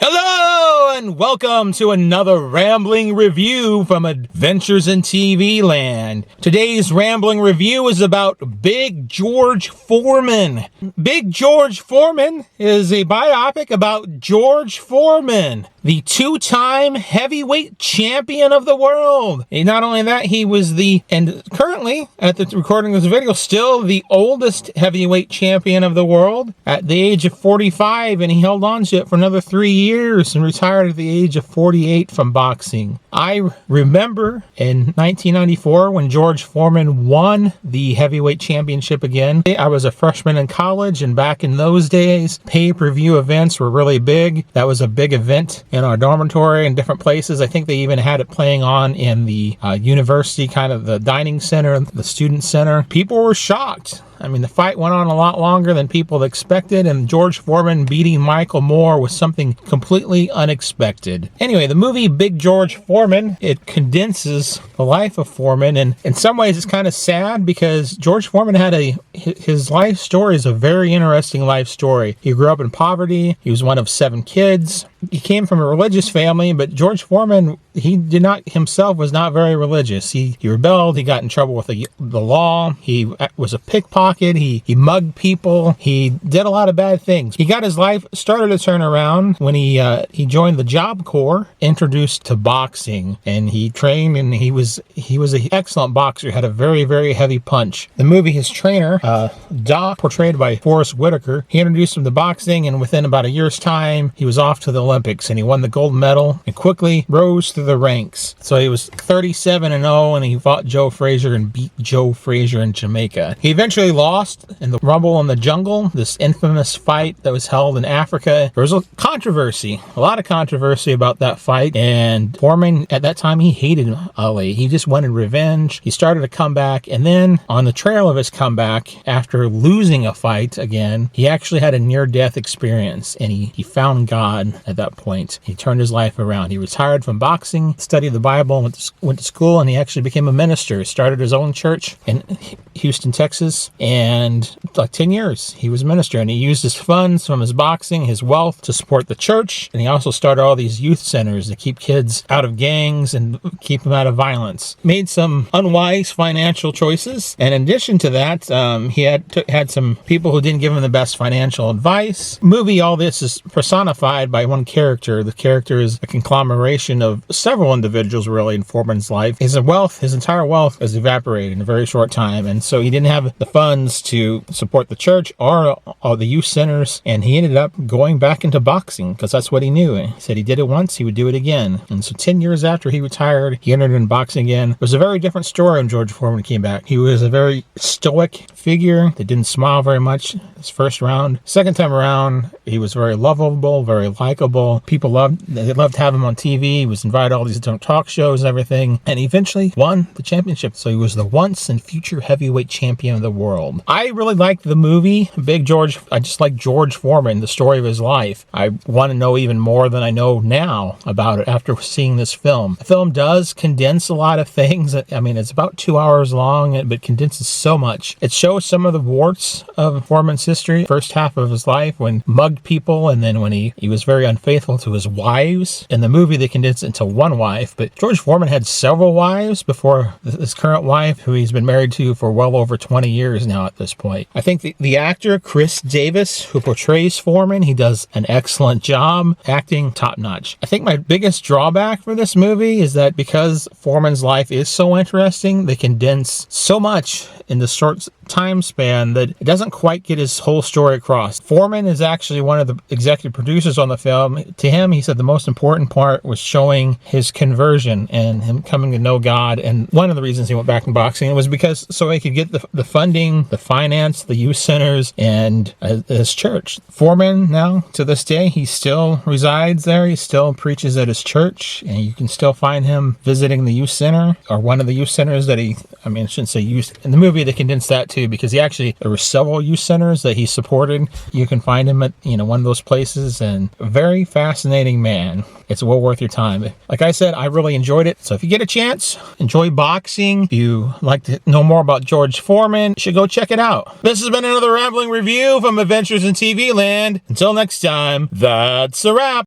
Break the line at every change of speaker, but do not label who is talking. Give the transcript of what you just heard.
Hello and welcome to another rambling review from Adventures in TV Land. Today's rambling review is about Big George Foreman. Big George Foreman is a biopic about George Foreman, the two-time heavyweight champion of the world. And not only that, he was and currently, at the recording of this video, still the oldest heavyweight champion of the world at the age of 45, and he held on to it for another 3 years and retired at the age of 48 from boxing. I remember in 1994 when George Foreman won the heavyweight championship again. I was a freshman in college, and back in those days, pay-per-view events were really big. That was a big event in our dormitory and different places. I think they even had it playing on in the university, kind of the dining center, the student center. People were shocked. I mean, the fight went on a lot longer than people expected, and George Foreman beating Michael Moore was something completely unexpected. Anyway, the movie Big George Foreman, it condenses the life of Foreman, and in some ways it's kind of sad because George Foreman had his life story is a very interesting life story. He grew up in poverty. He was one of 7 kids. He came from a religious family, but George Foreman, himself was not very religious. He rebelled. He got in trouble with the law. He was a pickpocket. He mugged people. He did a lot of bad things. He got his life started to turn around when he joined the Job Corps, introduced to boxing, and he trained, and he was an excellent boxer. Had a very, very heavy punch. The movie, his trainer, Doc, portrayed by Forrest Whitaker, he introduced him to boxing, and within about a year's time, he was off to the Olympics, and he won the gold medal and quickly rose through the ranks. So he was 37-0, and he fought Joe Frazier and beat Joe Frazier in Jamaica. He eventually lost in the Rumble in the Jungle, this infamous fight that was held in Africa. There was a lot of controversy about that fight, and Foreman, at that time, he hated Ali. He just wanted revenge. He started a comeback, and then on the trail of his comeback, after losing a fight again, he actually had a near-death experience, and he found God at that point. He turned his life around. He retired from boxing, studied the Bible, went to school, and he actually became a minister. He started his own church in Houston, Texas, and like 10 years he was a minister, and he used his funds from his boxing, his wealth, to support the church, and he also started all these youth centers to keep kids out of gangs and keep them out of violence. Made some unwise financial choices, and in addition to that, he had some people who didn't give him the best financial advice. All this is personified by one character. The character is a conglomeration of several individuals really in Foreman's life. His entire wealth has evaporated in a very short time, and so he didn't have the funds to support the church or the youth centers, and he ended up going back into boxing because that's what he knew. He said he did it once, he would do it again. And so 10 years after he retired, he entered in boxing again. It was a very different story when George Foreman came back. He was a very stoic figure that didn't smile very much his first round. Second time around, he was very lovable, very likable. People loved to have him on TV. He was invited to all these different talk shows and everything, and he eventually won the championship. So he was the once and future heavyweight champion of the world. I really liked the movie Big George. I just like George Foreman, the story of his life. I want to know even more than I know now about it after seeing this film. The film does condense a lot of things. I mean, it's about 2 hours long, but condenses so much. It shows some of the warts of Foreman's history, first half of his life when mugged people, and then when he was very unfaithful to his wives. In the movie, they condensed it into one wife, but George Foreman had several wives before his current wife, who he's been married to for well over 20 years now at this point. I think the actor, Chris Davis, who portrays Foreman, he does an excellent job, acting top-notch. I think my biggest drawback for this movie is that because Foreman's life is so interesting, they condense so much in the short time span that it doesn't quite get his whole story across. Foreman is actually one of the executive producers on the film. To him, he said the most important part was showing his conversion and him coming to know God. And one of the reasons he went back in boxing was because so he could get the funding, the finance, the youth centers, and his church. Foreman, now to this day, he still resides there. He still preaches at his church, and you can still find him visiting the youth center, or one of the youth centers that I shouldn't say youth. In the movie, they condensed that too, because there were several youth centers that he supported. You can find him at, one of those places, and a very fascinating man. It's well worth your time. Like I said, I really enjoyed it. So if you get a chance, enjoy boxing. If you like to know more about George Foreman, you should go check it out. This has been another rambling review from Adventures in TV Land. Until next time, that's a wrap.